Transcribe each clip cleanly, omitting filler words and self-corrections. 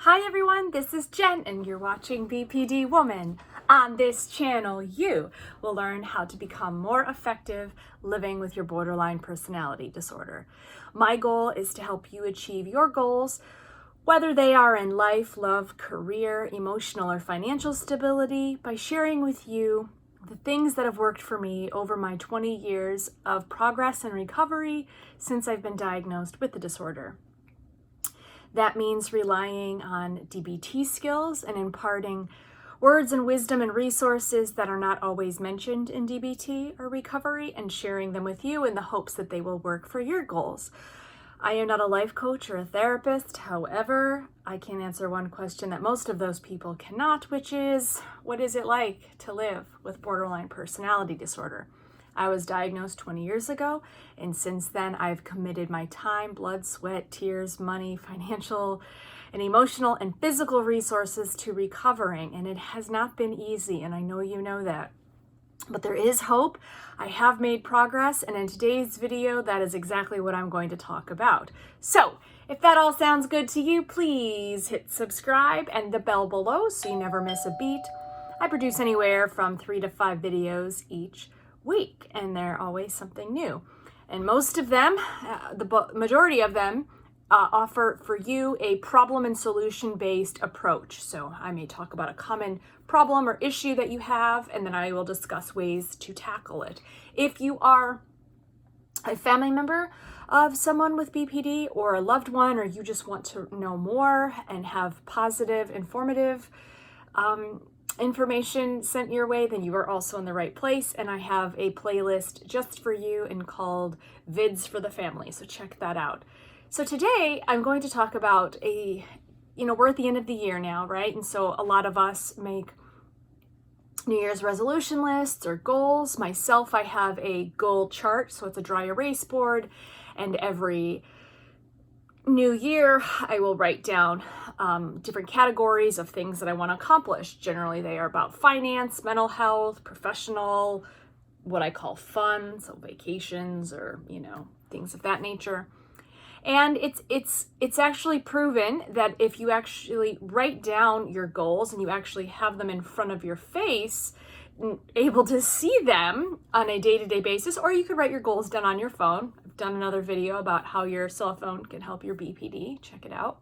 Hi everyone, this is Jen and you're watching BPD Woman. On this channel, you will learn how to become more effective living with your borderline personality disorder. My goal is to help you achieve your goals, whether they are in life, love, career, emotional, or financial stability, by sharing with you the things that have worked for me over my 20 years of progress and recovery since I've been diagnosed with the disorder. That means relying on DBT skills and imparting words and wisdom and resources that are not always mentioned in DBT or recovery and sharing them with you in the hopes that they will work for your goals. I am not a life coach or a therapist. However, I can answer one question that most of those people cannot, which is, what is it like to live with borderline personality disorder? I was diagnosed 20 years ago, and since then I've committed my time, blood, sweat, tears, money, financial and emotional and physical resources to recovering, and it has not been easy, and I know you know that. But there is hope. I have made progress, and in today's video, that is exactly what I'm going to talk about. So, if that all sounds good to you, please hit subscribe and the bell below so you never miss a beat. I produce anywhere from 3 to 5 videos each week, and they're always something new. And most of them, the majority of them, offer for you a problem and solution based approach. So I may talk about a common problem or issue that you have, and then I will discuss ways to tackle it. If you are a family member of someone with BPD or a loved one, or you just want to know more and have positive, informative information sent your way, then you are also in the right place. And I have a playlist just for you and called Vids for the Family. So check that out. So today I'm going to talk about we're at the end of the year now, right? And so a lot of us make New Year's resolution lists or goals. Myself, I have a goal chart. So it's a dry erase board, and every new year, I will write down different categories of things that I want to accomplish. Generally, they are about finance, mental health, professional, what I call fun, so vacations or, things of that nature. And it's actually proven that if you actually write down your goals and you actually have them in front of your face, able to see them on a day-to-day basis, or you could write your goals down on your phone. I've done another video about how your cell phone can help your BPD. Check it out.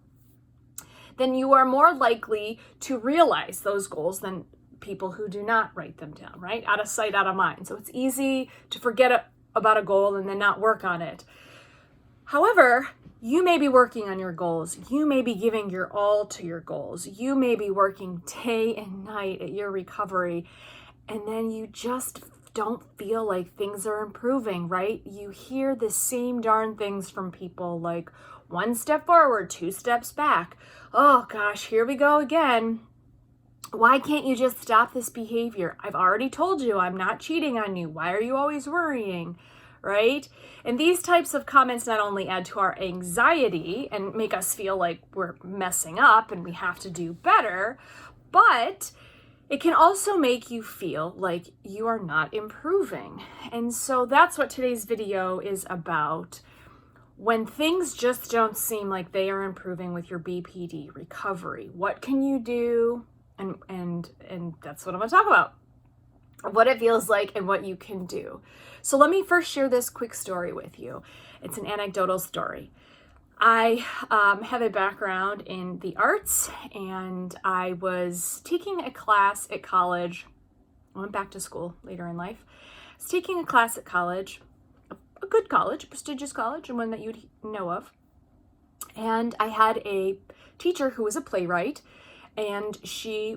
Then you are more likely to realize those goals than people who do not write them down, right? Out of sight, out of mind. So it's easy to forget about a goal and then not work on it. However, you may be working on your goals. You may be giving your all to your goals. You may be working day and night at your recovery, and then you just don't feel like things are improving, right? You hear the same darn things from people, like 1 step forward, 2 steps back. Oh gosh, here we go again. Why can't you just stop this behavior? I've already told you I'm not cheating on you. Why are you always worrying? Right? And these types of comments not only add to our anxiety and make us feel like we're messing up and we have to do better, but it can also make you feel like you are not improving. And so that's what today's video is about. When things just don't seem like they are improving with your BPD recovery, what can you do? And that's what I'm going to talk about. What it feels like and what you can do. So let me first share this quick story with you. It's an anecdotal story. I have a background in the arts, and I was taking a class at college. I went back to school later in life. I was taking a class at college, a good college, a prestigious college, and one that you'd know of. And I had a teacher who was a playwright, and she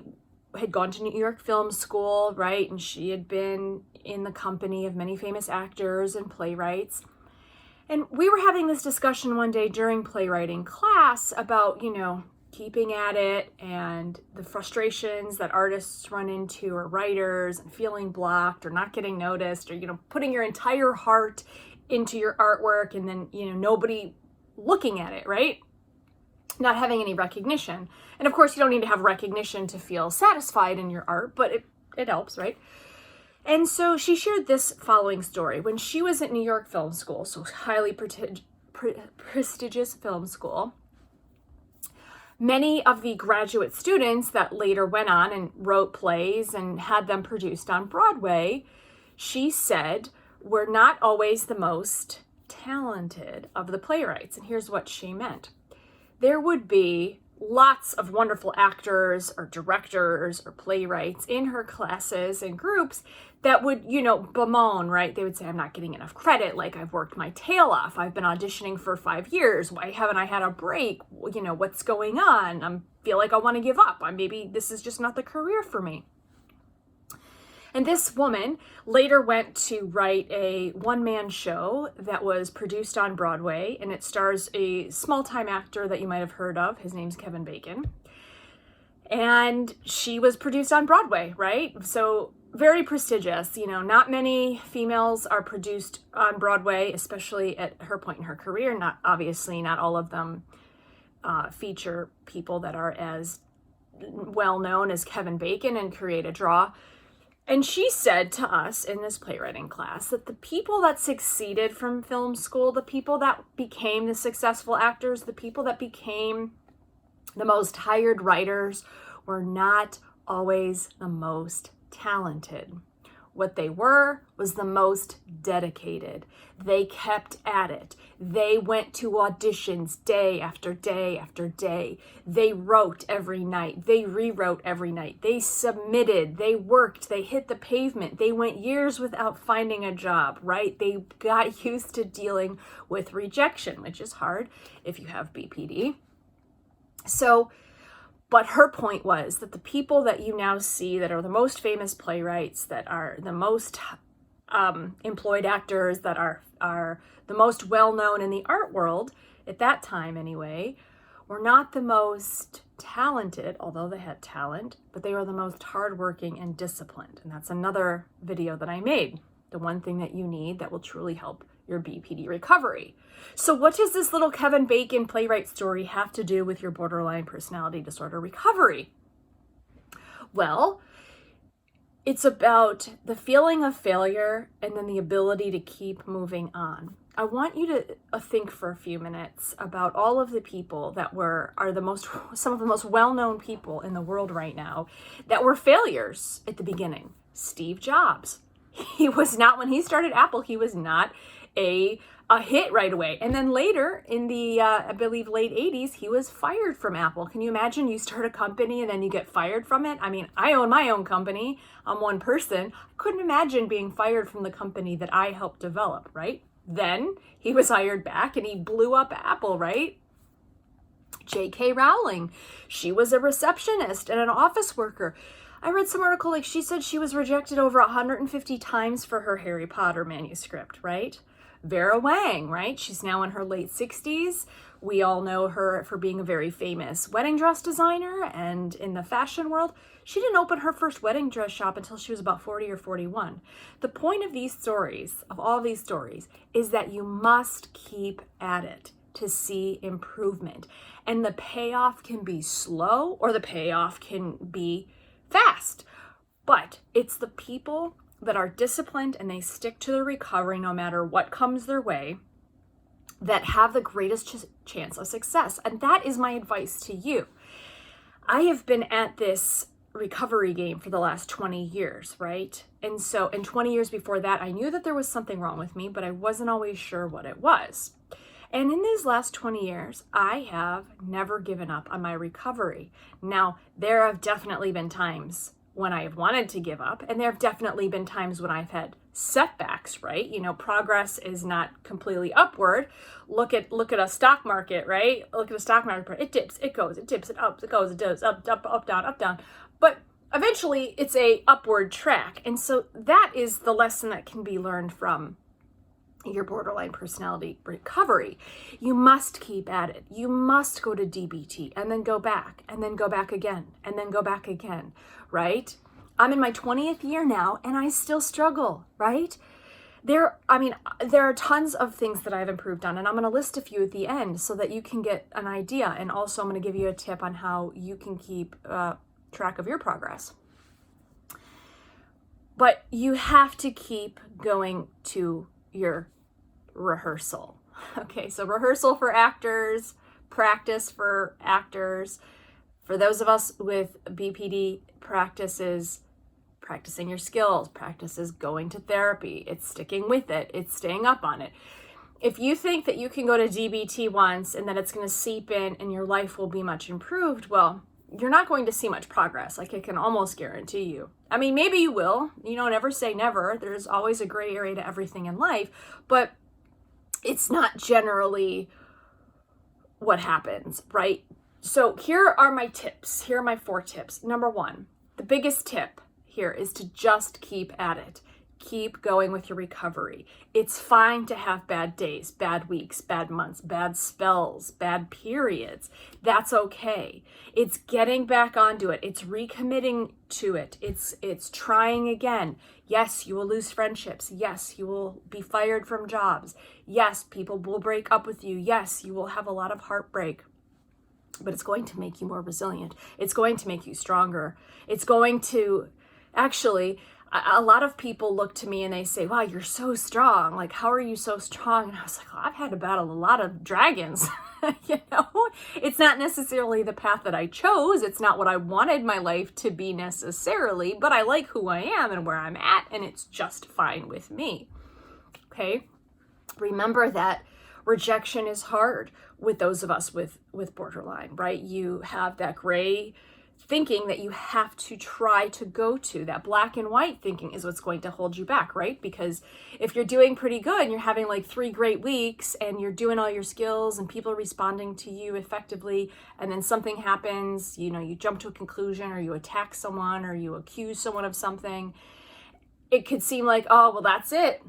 had gone to New York Film School, right? And she had been in the company of many famous actors and playwrights. And we were having this discussion one day during playwriting class about, keeping at it and the frustrations that artists run into, or writers, and feeling blocked or not getting noticed, or, putting your entire heart into your artwork and then, nobody looking at it, right? Not having any recognition. And of course, you don't need to have recognition to feel satisfied in your art, but it helps, right? And so she shared this following story. When she was at New York Film School, so highly prestigious film school, Many of the graduate students that later went on and wrote plays and had them produced on Broadway, she said, were not always the most talented of the playwrights. And here's what she meant. There would be lots of wonderful actors or directors or playwrights in her classes and groups that would, bemoan, right? They would say, I'm not getting enough credit. Like, I've worked my tail off. I've been auditioning for 5 years. Why haven't I had a break? What's going on? I feel like I want to give up. Maybe this is just not the career for me. And this woman later went to write a one-man show that was produced on Broadway, and it stars a small-time actor that you might have heard of. His name's Kevin Bacon. And she was produced on Broadway, right? So very prestigious. Not many females are produced on Broadway, especially at her point in her career. Not all of them feature people that are as well known as Kevin Bacon and create a draw. And she said to us in this playwriting class that the people that succeeded from film school, the people that became the successful actors, the people that became the most hired writers, were not always the most talented. What they were was the most dedicated. They kept at it. They went to auditions day after day after day. They wrote every night. They rewrote every night. They submitted. They worked. They hit the pavement. They went years without finding a job, right? They got used to dealing with rejection, which is hard if you have BPD. But her point was that the people that you now see that are the most famous playwrights, that are the most employed actors, that are the most well-known in the art world, at that time anyway, were not the most talented, although they had talent, but they were the most hardworking and disciplined. And that's another video that I made. The one thing that you need that will truly help your BPD recovery. So what does this little Kevin Bacon playwright story have to do with your borderline personality disorder recovery? Well, it's about the feeling of failure and then the ability to keep moving on. I want you to think for a few minutes about all of the people that are some of the most well-known people in the world right now that were failures at the beginning. Steve Jobs. When he started Apple, he was not a hit right away. And then later in the, I believe, late 80s, he was fired from Apple. Can you imagine you start a company and then you get fired from it? I own my own company. I'm one person. I couldn't imagine being fired from the company that I helped develop, right? Then he was hired back and he blew up Apple, right? J.K. Rowling, she was a receptionist and an office worker. I read some article, she said she was rejected over 150 times for her Harry Potter manuscript, right? Vera Wang, right? She's now in her late 60s. We all know her for being a very famous wedding dress designer, and in the fashion world, she didn't open her first wedding dress shop until she was about 40 or 41. The point of all these stories, is that you must keep at it to see improvement. And the payoff can be slow or the payoff can be fast. But it's the people that are disciplined and they stick to their recovery no matter what comes their way that have the greatest chance of success. And that is my advice to you. I have been at this recovery game for the last 20 years, right? And 20 years before that, I knew that there was something wrong with me, but I wasn't always sure what it was. And in these last 20 years, I have never given up on my recovery. Now, there have definitely been times when I have wanted to give up, and there have definitely been times when I've had setbacks, right? Progress is not completely upward. Look at a stock market, right? Look at a stock market. It dips, it goes, it dips, it ups, it goes, it does, up, down, up, down. But eventually, it's a upward track. And so that is the lesson that can be learned from your borderline personality recovery. You must keep at it. You must go to DBT and then go back and then go back again and then go back again, right? I'm in my 20th year now and I still struggle, right? There are tons of things that I've improved on, and I'm going to list a few at the end so that you can get an idea. And also I'm going to give you a tip on how you can keep track of your progress. But you have to keep going to your rehearsal. Okay, so rehearsal for actors, practice for actors. For those of us with BPD, practices practicing your skills, practices going to therapy, it's sticking with it, it's staying up on it. If you think that you can go to DBT once and that it's going to seep in and your life will be much improved, well, you're not going to see much progress. Like, I can almost guarantee you. I mean, maybe you will. Never say never. There's always a gray area to everything in life, but it's not generally what happens, right? So here are my tips. Here are my 4 tips. Number 1, the biggest tip here is to just keep at it. Keep going with your recovery. It's fine to have bad days, bad weeks, bad months, bad spells, bad periods. That's okay. It's getting back onto it. It's recommitting to it. It's trying again. Yes, you will lose friendships. Yes, you will be fired from jobs. Yes, people will break up with you. Yes, you will have a lot of heartbreak. But it's going to make you more resilient. It's going to make you stronger. It's going to actually, a lot of people look to me and they say, wow, you're so strong. Like, how are you so strong? And I was like, well, I've had to battle a lot of dragons. It's not necessarily the path that I chose. It's not what I wanted my life to be necessarily, but I like who I am and where I'm at, and it's just fine with me. Okay. Remember that rejection is hard with those of us with borderline, right? You have that gray thinking that you have to try to go to. That black and white thinking is what's going to hold you back, right? Because if you're doing pretty good and you're having like 3 great weeks and you're doing all your skills and people are responding to you effectively, and then something happens, you jump to a conclusion or you attack someone or you accuse someone of something, it could seem like, oh, well, that's it,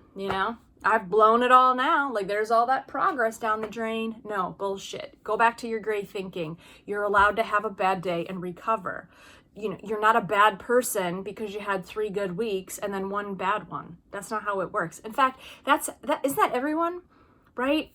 I've blown it all now. Like, there's all that progress down the drain. No, bullshit. Go back to your gray thinking. You're allowed to have a bad day and recover. You're not a bad person because you had 3 good weeks and then 1 bad one. That's not how it works. In fact, isn't that everyone, right?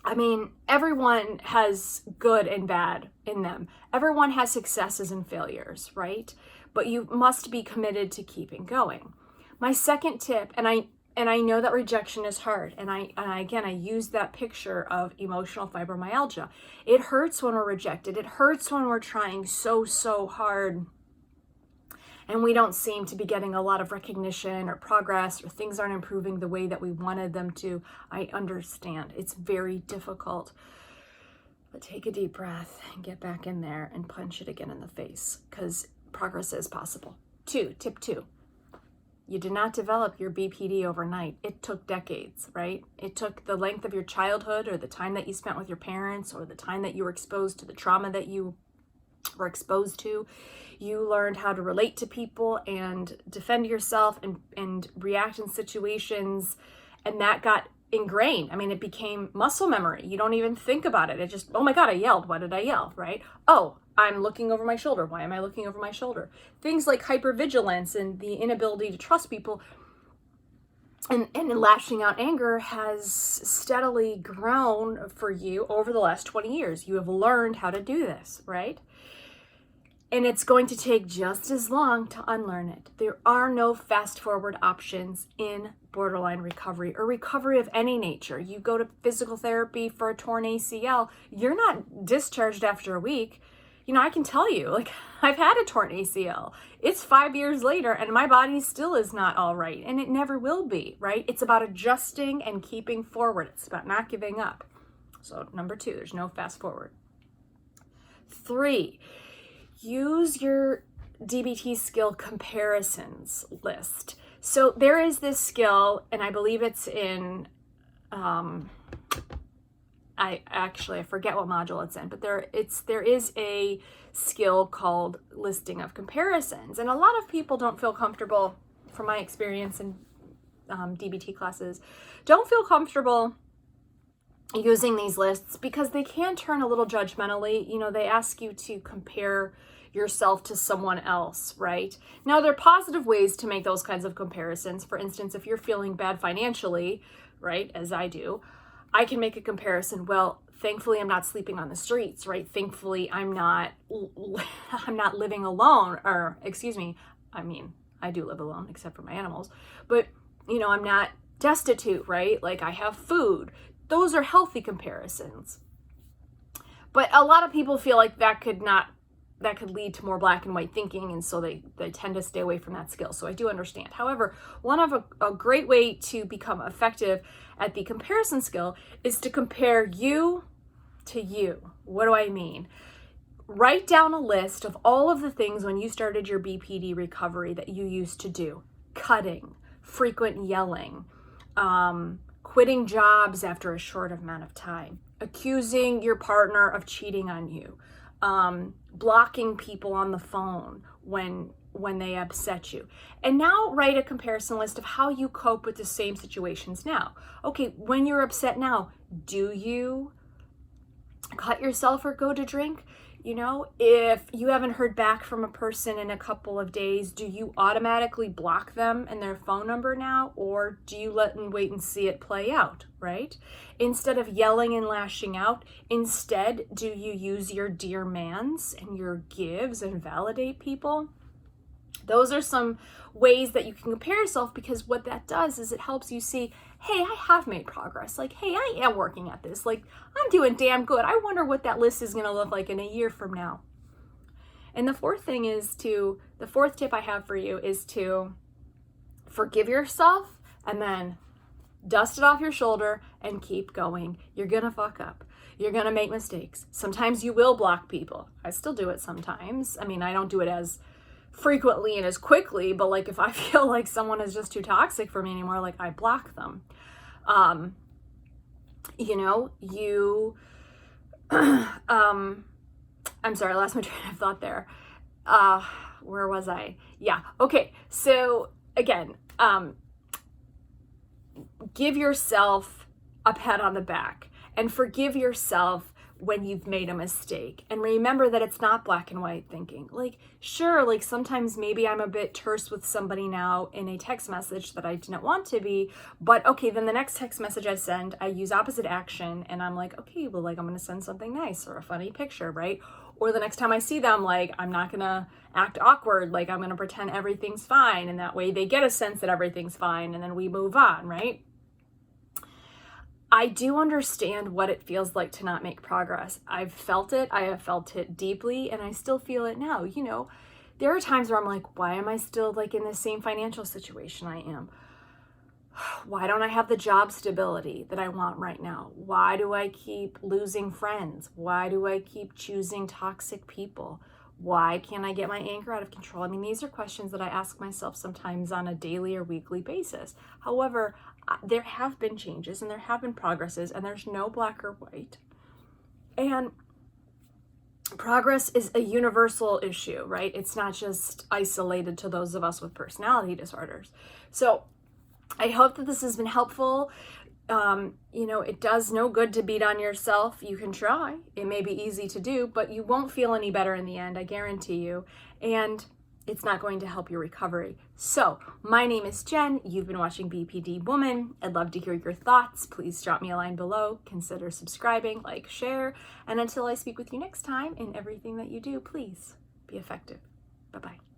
I mean, everyone has good and bad in them. Everyone has successes and failures, right? But you must be committed to keeping going. My second tip, and I know that rejection is hard. And I use that picture of emotional fibromyalgia. It hurts when we're rejected. It hurts when we're trying so hard and we don't seem to be getting a lot of recognition or progress, or things aren't improving the way that we wanted them to. I understand. It's very difficult. But take a deep breath and get back in there and punch it again in the face, because progress is possible. Tip 2. You did not develop your BPD overnight. It took decades, right? It took the length of your childhood, or the time that you spent with your parents, or the time that you were exposed to the trauma that you were exposed to. You learned how to relate to people and defend yourself and react in situations, and that got ingrained. I mean, it became muscle memory. You don't even think about it. It just, oh my God, I yelled. Why did I yell, right? Oh, I'm looking over my shoulder. Why am I looking over my shoulder? Things like hypervigilance and the inability to trust people and lashing out anger has steadily grown for you over the last 20 years. You have learned how to do this, right? And it's going to take just as long to unlearn it. There are no fast forward options in borderline recovery, or recovery of any nature. You go to physical therapy for a torn ACL, you're not discharged after a week. I can tell you, like, I've had a torn ACL. It's 5 years later and my body still is not all right, and it never will be, right? It's about adjusting and keeping forward. It's about not giving up. So number 2, there's no fast forward. 3, use your DBT skill comparisons list. So there is this skill, and I believe it's in, I forget what module it's in, but there is a skill called listing of comparisons. And a lot of people don't feel comfortable, from my experience in DBT classes, don't feel comfortable using these lists because they can turn a little judgmentally. They ask you to compare yourself to someone else, right? Now, there are positive ways to make those kinds of comparisons. For instance, if you're feeling bad financially, right, as I do, I can make a comparison. Well, thankfully, I'm not sleeping on the streets, right? Thankfully, I'm not living alone, or excuse me, I do live alone except for my animals, but I'm not destitute, right? Like, I have food. Those are healthy comparisons. But a lot of people feel like that could lead to more black and white thinking, and so they tend to stay away from that skill. So I do understand. However, one of a great way to become effective at the comparison skill is to compare you to you. What do I mean? Write down a list of all of the things when you started your BPD recovery that you used to do. Cutting, frequent yelling, quitting jobs after a short amount of time, accusing your partner of cheating on you, blocking people on the phone when they upset you. And now write a comparison list of how you cope with the same situations now. Okay, when you're upset now, do you cut yourself or go to drink? You know, if you haven't heard back from a person in a couple of days, do you automatically block them and their phone number now? Or do you let and wait and see it play out, right? Instead of yelling and lashing out, instead, do you use your dear mans and your gives and validate people? Those are some ways that you can compare yourself, because what that does is it helps you see, hey, I have made progress. Like, hey, I am working at this. Like, I'm doing damn good. I wonder what that list is going to look like in a year from now. And the fourth tip I have for you is to forgive yourself and then dust it off your shoulder and keep going. You're going to fuck up. You're going to make mistakes. Sometimes you will block people. I still do it sometimes. I mean, I don't do it as frequently and as quickly, but like if I feel like someone is just too toxic for me anymore, like I block them. I'm sorry, I lost my train of thought there. Where was I? Yeah. Okay. So again, give yourself a pat on the back and forgive yourself when you've made a mistake. And remember that it's not black and white thinking. Like, sure, like sometimes maybe I'm a bit terse with somebody now in a text message that I didn't want to be, but okay, then the next text message I send, I use opposite action and I'm like, okay, well, like I'm gonna send something nice or a funny picture, right? Or the next time I see them, like I'm not gonna act awkward, like I'm gonna pretend everything's fine, and that way they get a sense that everything's fine and then we move on, right? I do understand what it feels like to not make progress. I've felt it. I have felt it deeply, and I still feel it now. You know, there are times where I'm like, why am I still like in the same financial situation I am? Why don't I have the job stability that I want right now? Why do I keep losing friends? Why do I keep choosing toxic people? Why can't I get my anger out of control? I mean, these are questions that I ask myself sometimes on a daily or weekly basis. However, there have been changes and there have been progresses, and there's no black or white. And progress is a universal issue, right? It's not just isolated to those of us with personality disorders. So I hope that this has been helpful. It does no good to beat on yourself. You can try. It may be easy to do, but you won't feel any better in the end, I guarantee you. And it's not going to help your recovery. So, my name is Jen. You've been watching BPD Woman. I'd love to hear your thoughts. Please drop me a line below. Consider subscribing, like, share. And until I speak with you next time, in everything that you do, please be effective. Bye-bye.